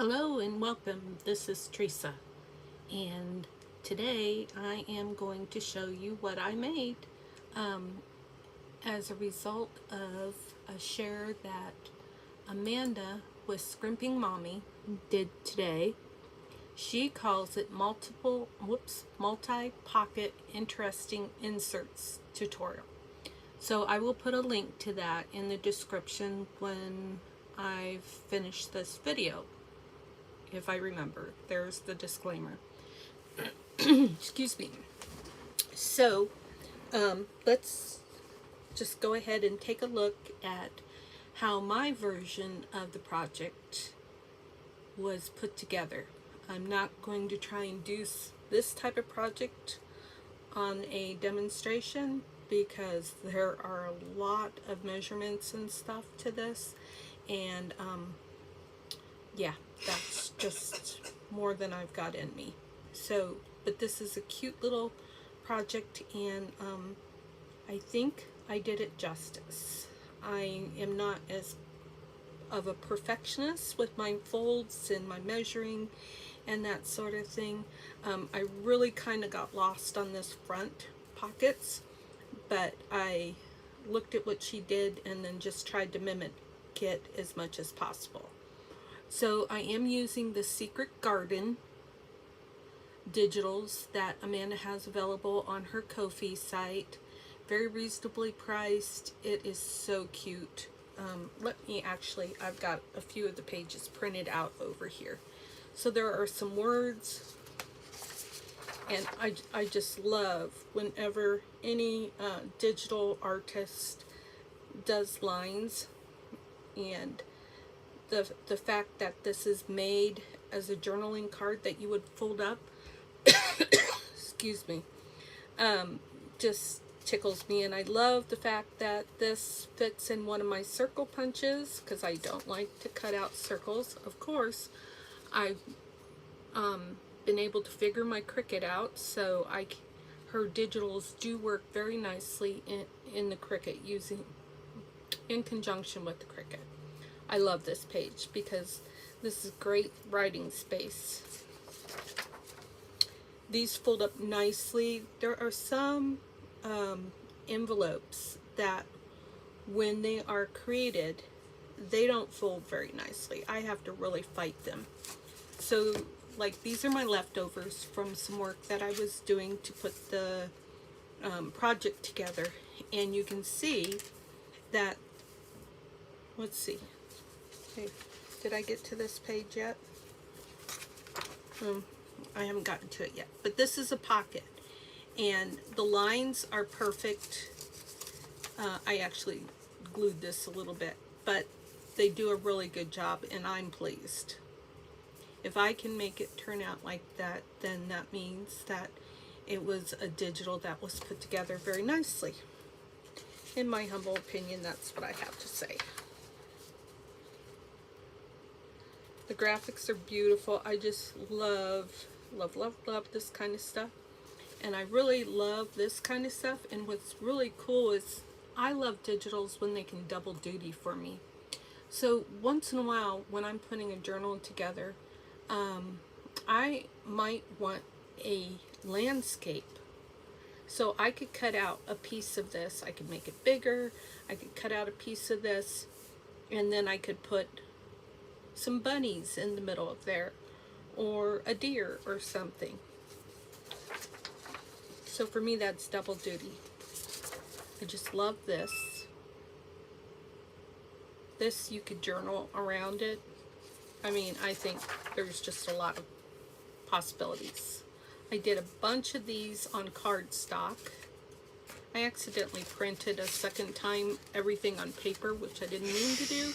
Hello and welcome. This is Teresa, and today I am going to show you what I made um, as a result of a share that Amanda with Scrimping Mommy did today. She calls it multi-pocket interesting inserts tutorial. So I will put a link to that in the description when I've finished this video. If I remember, there's the disclaimer. Excuse me. So, let's just go ahead and take a look at how my version of the project was put together. I'm not going to try and do this type of project on a demonstration because there are a lot of measurements and stuff to this, and yeah, that's just more than I've got in me. So, but this is a cute little project, and I think I did it justice. I am not as of a perfectionist with my folds and my measuring and that sort of thing. I really kind of got lost on this front pockets, but I looked at what she did and then just tried to mimic it as much as possible. So I am using the Secret Garden digitals that Amanda has available on her Kofi site. Very reasonably priced. It is so cute. I've got a few of the pages printed out over here. So there are some words, and I just love whenever any digital artist does lines, and the fact that this is made as a journaling card that you would fold up, excuse me, just tickles me. And I love the fact that this fits in one of my circle punches because I don't like to cut out circles. Of course, I've been able to figure my Cricut out, so her digitals do work very nicely in the Cricut, in conjunction with the Cricut. I love this page because this is great writing space. These fold up nicely. There are some envelopes that when they are created, they don't fold very nicely. I have to really fight them. So, like, these are my leftovers from some work that I was doing to put the project together. And you can see that, let's see. Okay, did I get to this page yet? I haven't gotten to it yet. But this is a pocket, and the lines are perfect. I actually glued this a little bit, but they do a really good job, and I'm pleased. If I can make it turn out like that, then that means that it was a digital that was put together very nicely. In my humble opinion, that's what I have to say. The graphics are beautiful. I just love this kind of stuff. And I really love this kind of stuff. And what's really cool is I love digitals when they can double duty for me. So once in a while, when I'm putting a journal together, I might want a landscape. So I could cut out a piece of this. I could make it bigger. I could cut out a piece of this. And then I could put some bunnies in the middle of there, or a deer or something. So for me, that's double duty. I just love this. This, you could journal around it. I mean, I think there's just a lot of possibilities. I did a bunch of these on cardstock. I accidentally printed a second time everything on paper, which I didn't mean to do.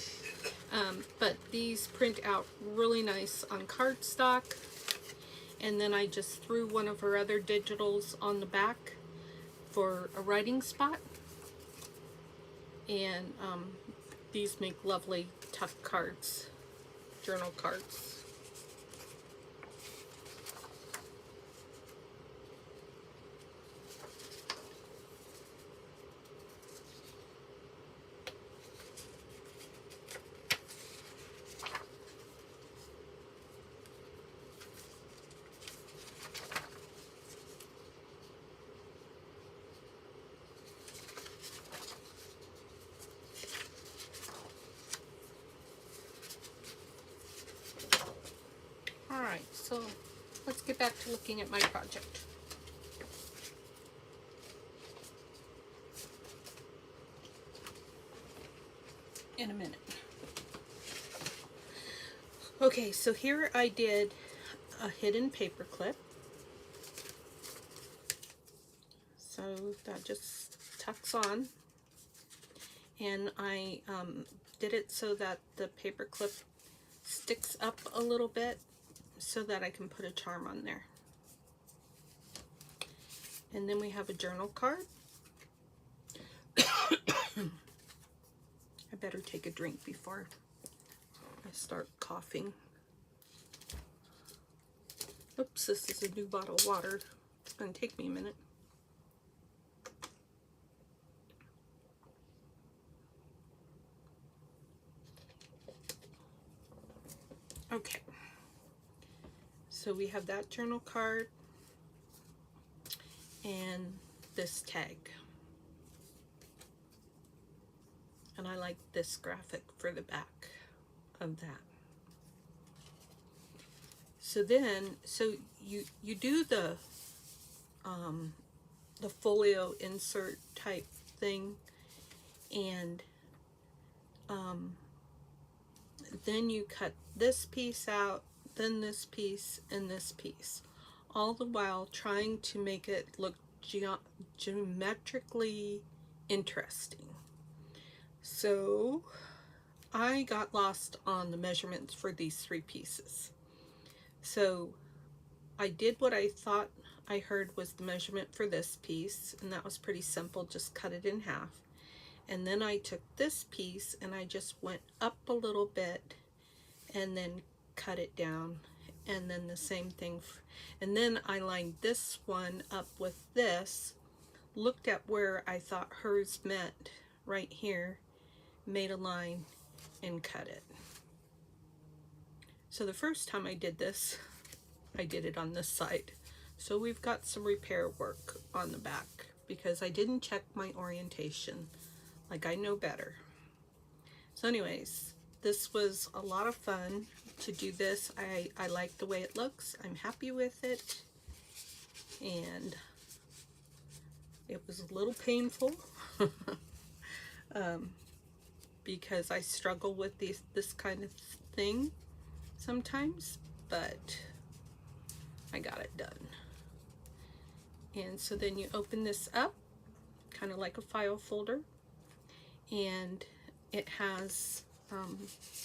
But these print out really nice on cardstock. And then I just threw one of her other digitals on the back for a writing spot. And these make lovely tuck cards, journal cards. Alright, so let's get back to looking at my project. In a minute. Okay, so here I did a hidden paper clip. So that just tucks on. And I did it so that the paper clip sticks up a little bit so that I can put a charm on there. And then we have a journal card. I better take a drink before I start coughing. Oops, this is a new bottle of water. It's going to take me a minute. Okay. So we have that journal card and this tag. And I like this graphic for the back of that. So then, you do the folio insert type thing, and then you cut this piece out, then this piece, and this piece, all the while trying to make it look geometrically interesting. So I got lost on the measurements for these 3 pieces. So I did what I thought I heard was the measurement for this piece, and that was pretty simple, just cut it in half. And then I took this piece and I just went up a little bit and then cut it down, and then the same thing. And then I lined this one up with this, looked at where I thought hers met right here, made a line and cut it. So the first time I did this, I did it on this side. So we've got some repair work on the back because I didn't check my orientation. Like, I know better. So anyways, this was a lot of fun to do this. I like the way it looks. I'm happy with it. And it was a little painful because I struggle with this kind of thing sometimes, but I got it done. And so then you open this up, kind of like a file folder, and it has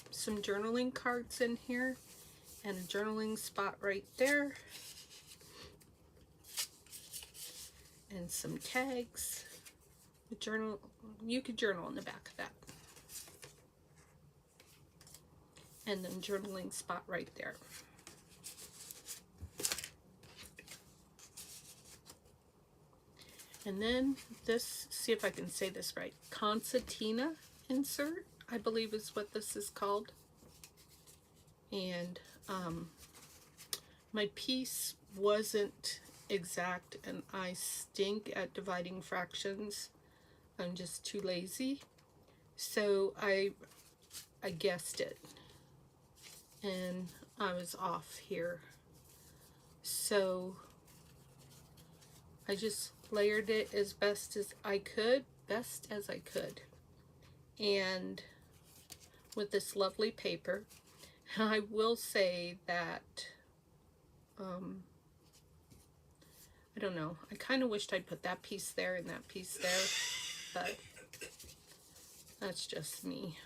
some journaling cards in here and a journaling spot right there, and some tags. The journal, you could journal on the back of that, and then journaling spot right there. And then this, see if I can say this right, concertina insert, I believe is what this is called. And my piece wasn't exact, and I stink at dividing fractions. I'm just too lazy. So I guessed it, and I was off here. So I just layered it as best as I could, and with this lovely paper. I will say that I don't know, I kind of wished I'd put that piece there and that piece there, but that's just me.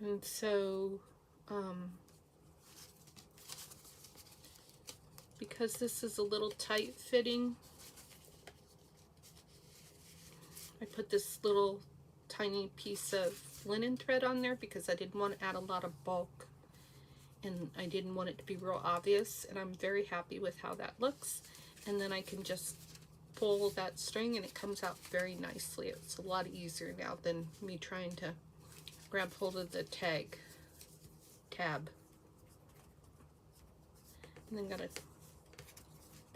And so because this is a little tight fitting, I put this little tiny piece of linen thread on there because I didn't want to add a lot of bulk, and I didn't want it to be real obvious, and I'm very happy with how that looks. And then I can just pull that string and it comes out very nicely. It's a lot easier now than me trying to grab hold of the tab. And then got a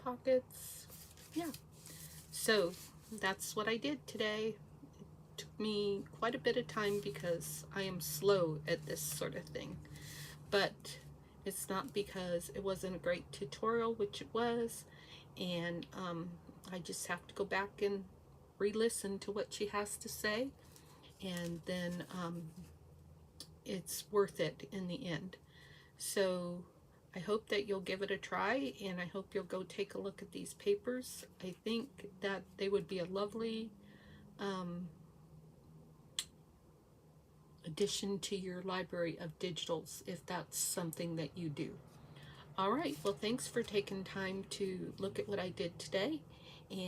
pockets. Yeah. So that's what I did today. me quite a bit of time because I am slow at this sort of thing. But it's not because it wasn't a great tutorial, which it was, and I just have to go back and re-listen to what she has to say, and then it's worth it in the end. So I hope that you'll give it a try, and I hope you'll go take a look at these papers. I think that they would be a lovely addition to your library of digitals if that's something that you do. All right, well, thanks for taking time to look at what I did today, and